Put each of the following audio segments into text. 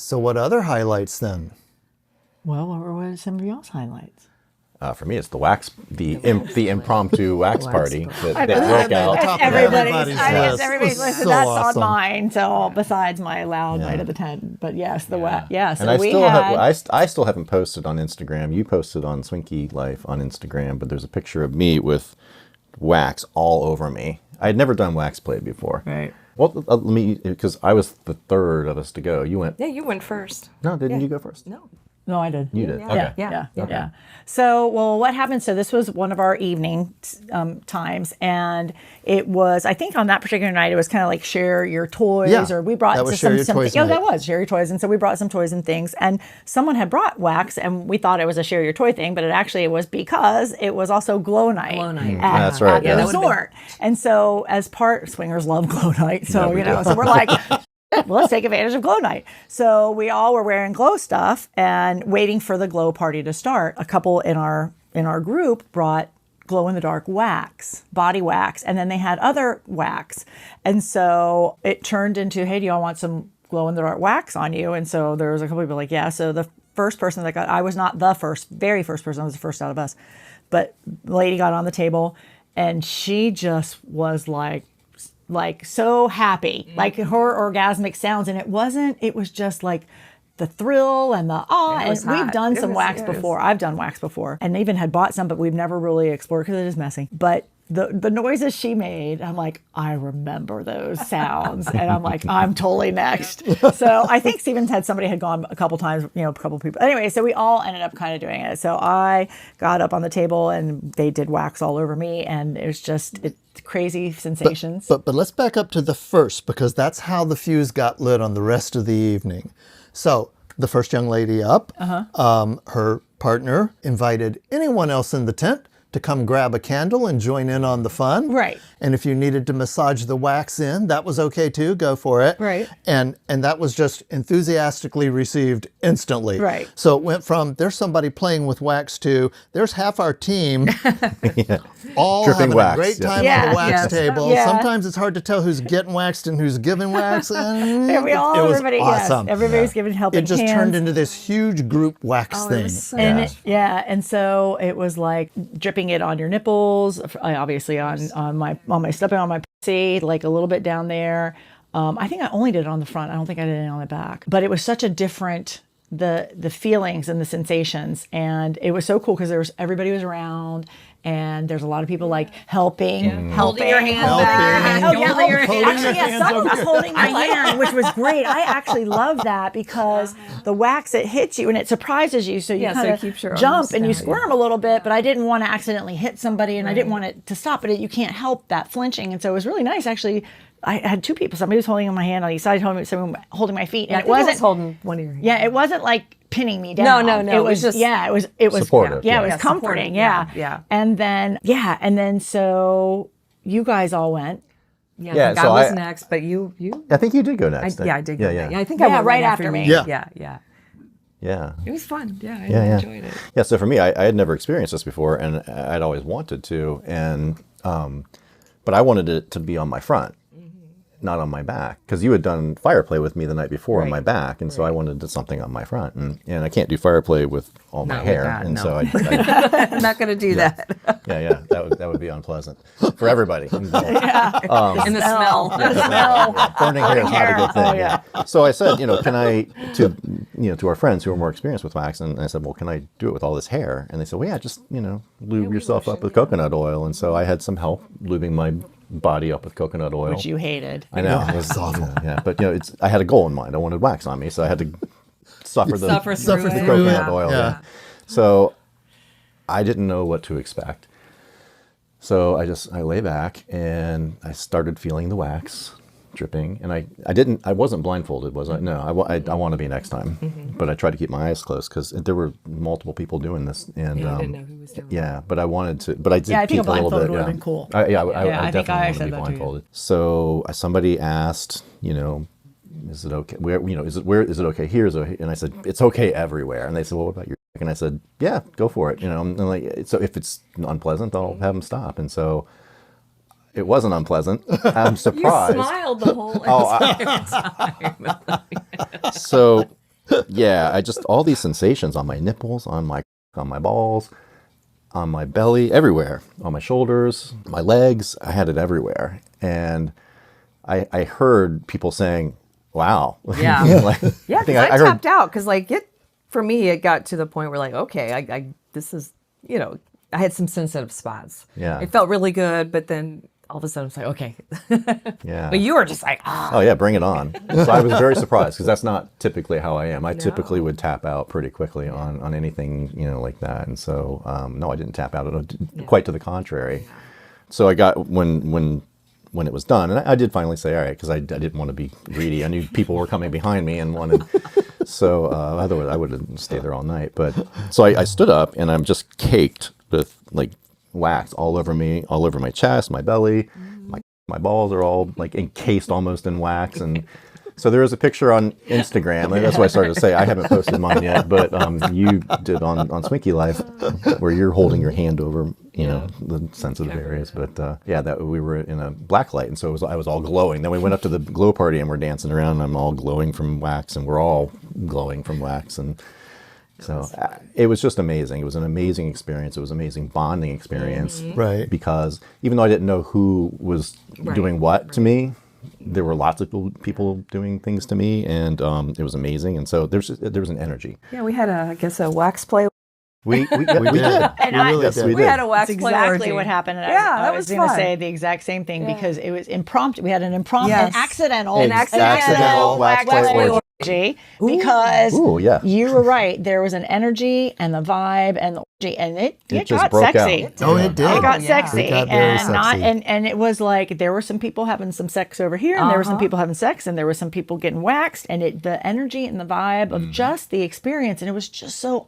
So what other highlights then? Well, what were some of y'all's highlights? For me, it's the impromptu wax party that workout. Everybody's list. So that's awesome. on mine. So besides my loud night at the tent, but yes, the wax. Yeah, so And we I still haven't posted on Instagram. You posted on Swinky Life on Instagram, but there's a picture of me with wax all over me. I had never done wax play before. Right. Well, because I was the third of us to go. You went. Yeah, you went first. No, didn't you go first? No, I did. You did. Yeah. Okay. Yeah. So, well, what happened? So this was one of our evening times, and it was, I think on that particular night, it was kind of like share your toys, Yeah, or we brought that was share your toys Yeah, night. that was share your toys, and so we brought some toys and things, and someone had brought wax, and we thought it was a share your toy thing, but it was because it was also glow night. Glow night. That's right, At yeah. the resort, and so as swingers love glow night, so Yeah, we do. so we're like. Well, let's take advantage of glow night. So we all were wearing glow stuff and waiting for the glow party to start. A couple in our group brought glow in the dark wax, body wax, and then they had other wax. And so it turned into, hey, do y'all want some glow in the dark wax on you? And so there was a couple people like, yeah. So the first person that I was not the very first person, I was the first out of us. But the lady got on the table and she just was like so happy, like her orgasmic sounds. And it was just like the thrill and the awe. And we've done some wax before. I've done wax before and even had bought some, but we've never really explored because it is messy. But the noises she made, I'm like, I remember those sounds. And I'm like, I'm totally next. So I think Stevens somebody had gone a couple times, a couple people. Anyway, so we all ended up kind of doing it. So I got up on the table and they did wax all over me. And it was just crazy sensations. But let's back up to the first, because that's how the fuse got lit on the rest of the evening. So the first young lady up, her partner invited anyone else in the tent to come grab a candle and join in on the fun. Right. And if you needed to massage the wax in, that was okay too, go for it. Right. And that was just enthusiastically received instantly. Right. So it went from there's somebody playing with wax to there's half our team all Dripping having wax, a great yeah. time Yeah. on the wax Yes. table. Yeah. Sometimes it's hard to tell who's getting waxed and who's giving wax. And And we all, it was everybody, awesome. yes, everybody's giving helping It just hands. turned into this huge group wax thing. And and so it was like dripping it on your nipples, obviously on my stepping on my pussy, like a little bit down there. I think I only did it on the front. I don't think I did it on the back. But it was such a different the feelings and the sensations, and it was so cool because everybody was around. And there's a lot of people like helping Holding your hand Helping. back. Oh, yeah, Holding your holding hand. Actually, yeah, someone was holding my hand, which was great. I actually love that because the wax, it hits you and it surprises you. So you Yeah, so kind it keeps your of jump arms and you down, squirm a little bit, but I didn't want to accidentally hit somebody and I didn't want it to stop. But you can't help that flinching. And so it was really nice, actually. I had two people. Somebody was holding my hand on each side, someone holding my feet. And it wasn't holding one of your hands. Yeah, it wasn't like pinning me down. No. It was just it was supportive. Yeah, it was Yeah, comforting. supportive. Yeah. Yeah. And then so you guys all went. Yeah, Yeah, I think so I was I- next, but you. I think you did go next. I did go. Yeah. Yeah, I think I went right after me. Yeah. Yeah. It was fun. Yeah, I Yeah. enjoyed it. Yeah, so for me, I had never experienced this before, and I'd always wanted to, and but I wanted it to be on my front, not on my back, because you had done fire play with me the night before on my back, and so I wanted something on my front, and I can't do fire play with all my Not with hair, that, and no. so I'm not going to do that. that would be unpleasant for everybody involved. And the smell. Burning hair is not a good thing. Yeah. So I said, can I to our friends who are more experienced with wax, and I said, well, can I do it with all this hair? And they said, well, yeah, just lube yourself up with coconut oil. And so I had some help lubing my body up with coconut oil, Which you hated. I know, it was awful. Yeah, but I had a goal in mind. I wanted wax on me, so I had to suffer the through it. coconut oil. Yeah. So I didn't know what to expect. So I lay back and I started feeling the wax dripping, and I wasn't blindfolded, was I? No, I want to be next time, but I tried to keep my eyes closed because there were multiple people doing this, and I didn't know who was doing it. yeah, but I wanted to, but I did Yeah, I think peek a little blindfolded bit. would have Yeah, been cool. I I think definitely I want to said be that too. blindfolded. So somebody asked, is it okay? Is it okay here? And I said, it's okay everywhere. And they said, well, what about your dick? And I said, yeah, go for it. And like, so if it's unpleasant, I'll have them stop. And so it wasn't unpleasant. I'm surprised. You smiled the whole entire time. So Yeah, I just, all these sensations on my nipples, on my balls, on my belly, everywhere, on my shoulders, my legs, I had it everywhere. And I heard people saying, wow. Yeah. Like, Yeah, I think because I heard, tapped out because like for me it got to the point where like okay, this is I had some sensitive spots. Yeah. It felt really good, but then all of a sudden it's like okay. yeah. But you were just like Oh yeah, bring it on. So I was very surprised because that's not typically how I am. I typically would tap out pretty quickly on anything, like that. And so, no, I didn't tap out. Quite to the contrary. So I got, when it was done, and I did finally say, all right, because I didn't want to be greedy. I knew people were coming behind me and wanted, so otherwise I would have stayed there all night. But so I stood up and I'm just caked with like wax all over me, all over my chest, my belly, my balls are all like encased almost in wax. And so there is a picture on Instagram, and that's why I started to say I haven't posted mine yet, but you did on Swinky Life, where you're holding your hand over, the sensitive areas. But yeah, that we were in a black light, and so I was all glowing. Then we went up to the glow party, and we're dancing around, and I'm all glowing from wax, and we're all glowing from wax, and so it was just amazing. It was an amazing experience. It was an amazing bonding experience, Right. because even though I didn't know who was doing what to me, there were lots of people doing things to me, and it was amazing. And so there was an energy. yeah, we had a wax play. We did. And we really did. we We did. had a wax That's play exactly orgy. what happened. And Yeah, I that was was going to fun. say the exact same thing because it was impromptu. We had an impromptu, Yes. an accidental, An accidental wax play orgy because Ooh, yeah. you were right. There was an energy and the vibe and the orgy, and it just got broke sexy. out. Oh, it did. It got yeah. sexy, It got very and sexy. and it was like there were some people having some sex over here, and there were some people having sex, and there were some people getting waxed, and the energy and the vibe of just the experience, and it was just so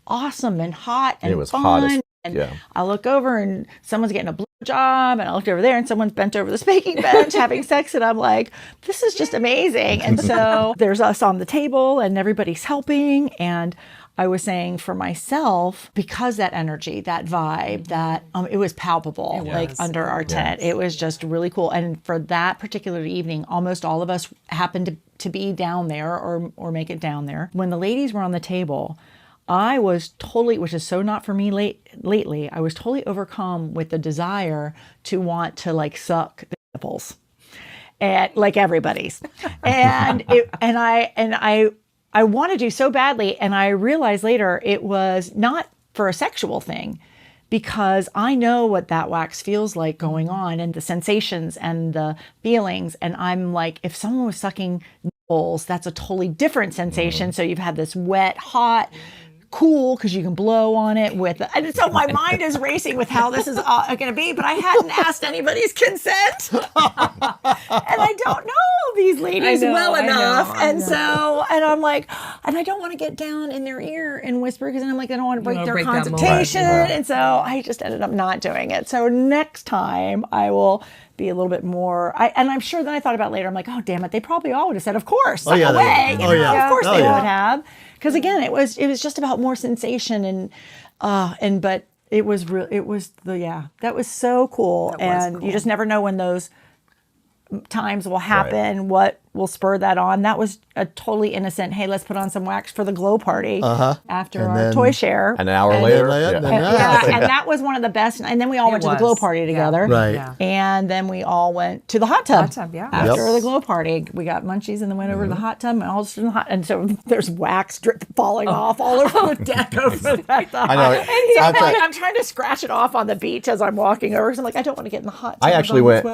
awesome and hot and It was fun. hot as and yeah. I look over and someone's getting a blowjob, and I looked over there and someone's bent over the speaking bench having sex, and I'm like, this is just amazing. And so there's us on the table, and everybody's helping, and I was saying for myself, because that energy, that vibe, that it was palpable, like under our tent. It was just really cool. And for that particular evening, almost all of us happened to be down there or make it down there. When the ladies were on the table, I was totally, which is so not for me lately, I was totally overcome with the desire to want to like suck the nipples, and like everybody's, and I wanted to so badly, and I realized later it was not for a sexual thing, because I know what that wax feels like going on, and the sensations and the feelings, and I'm like, if someone was sucking nipples, that's a totally different sensation. So you've had this wet, hot, cool, because you can blow on it and so my mind is racing with how this is going to be, but I hadn't asked anybody's consent. And I don't know these ladies well enough. And I'm like, and I don't want to get down in their ear and whisper, because I'm like, I don't want to break their that moment. concentration. And so I just ended up not doing it. So next time I will be a little bit more, and I'm sure then I thought about it later, I'm like, oh, damn it, they probably all would have said, of course, suck away. Of course they would have. Because again, it was just about more sensation, but it was real. It was that was so cool. You just never know when those times will happen, what will spur that on. That was a totally innocent, hey, let's put on some wax for the glow party after our toy share. An hour later. And that was one of the best. And then we all went to the glow party together. Right. Yeah. And then we all went to the hot tub. After the glow party. We got munchies and then went over to the hot tub and all just in the hot. And so there's wax falling off all over the deck over that. I know. And he's like, I'm trying to scratch it off on the beach as I'm walking over, because I'm like, I don't want to get in the hot tub. I actually went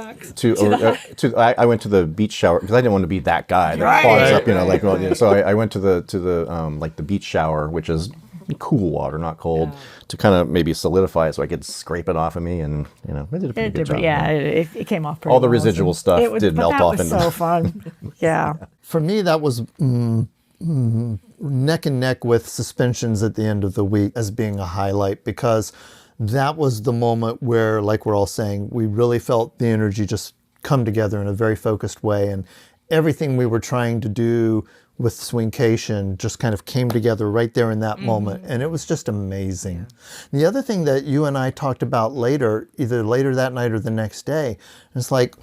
I went to the beach shower because I didn't want to be that guy that clogs up, so I went to the like the beach shower, which is cool water, not cold, to kind of maybe solidify it so I could scrape it off of me, and I did a pretty good job. It came off pretty All the well. residual stuff did melt off. That was so fun. Yeah. For me, that was neck and neck with suspensions at the end of the week as being a highlight, because that was the moment where, like we're all saying, we really felt the energy just come together in a very focused way, and everything we were trying to do with Swinkation just kind of came together right there in that moment, and it was just amazing. The other thing that you and I talked about later, either later that night or the next day, it's like,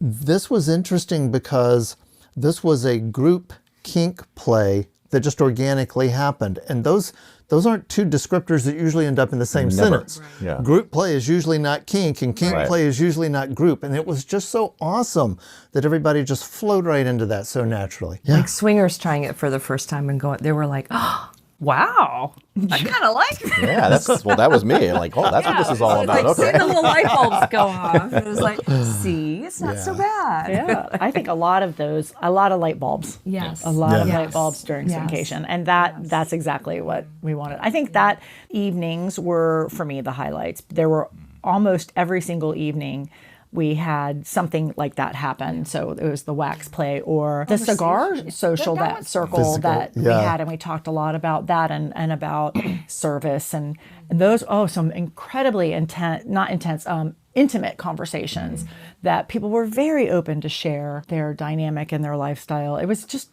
this was interesting because this was a group kink play that just organically happened. And those aren't two descriptors that usually end up in the same sentence. Right. Yeah. Group play is usually not kink, and kink Right. play is usually not group. And it was just so awesome that everybody just flowed right into that so naturally. Yeah. Like swingers trying it for the first time and going, they were like, oh, wow, I kind of like this. Yeah, that was me. Like, oh, that's what this is all about. Like, Okay. see the little light bulbs go off. It was like, see, it's not so bad. Yeah, I think a lot of light bulbs. Yes. A lot of Yeah. light bulbs during Yes. Swinkation. And that's exactly what we wanted. I think that evenings were, for me, the highlights. There were almost every single evening we had something like that happen. So it was the wax play or the cigar social, that circle Physical, that we yeah. had. And we talked a lot about that and about service and those, some incredibly intimate conversations that people were very open to share their dynamic and their lifestyle. It was just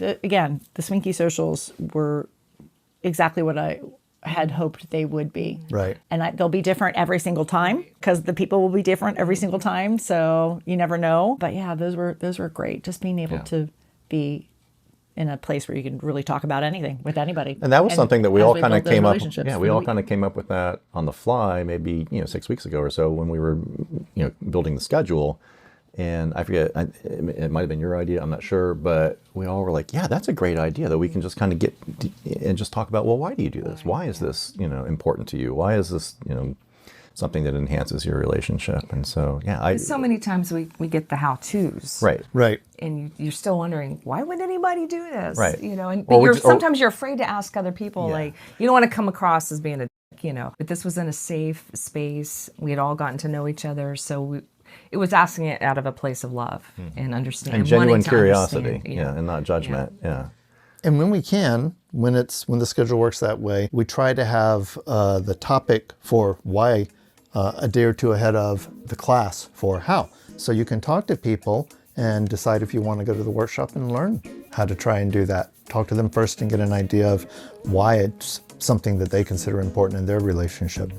again, the Swinky socials were exactly what I had hoped they would be. Right. And they'll be different every single time because the people will be different every single time. So you never know. But yeah, those were great. Just being able to be in a place where you can really talk about anything with anybody. And that was something that we all kind of build those came up. relationships. Yeah, we all kind of came up with that on the fly, maybe 6 weeks ago or so when we were building the schedule. And I forget, it might have been your idea, I'm not sure, but we all were like, yeah, that's a great idea that we can just kind of get and just talk about, well, why do you do this? Why is this, important to you? Why is this, something that enhances your relationship? And so, yeah, So many times we get the how-tos. right. Right. And you're still wondering, why would anybody do this? Right. And Or but sometimes you're afraid to ask other people, Yeah. like, you don't want to come across as being a dick, But this was in a safe space. We had all gotten to know each other, so it was asking it out of a place of love and understanding. And genuine wanting to curiosity, understand, and not judgment, yeah. And when we can, when the schedule works that way, we try to have the topic for why a day or two ahead of the class for how. So you can talk to people and decide if you want to go to the workshop and learn how to try and do that. Talk to them first and get an idea of why it's something that they consider important in their relationship.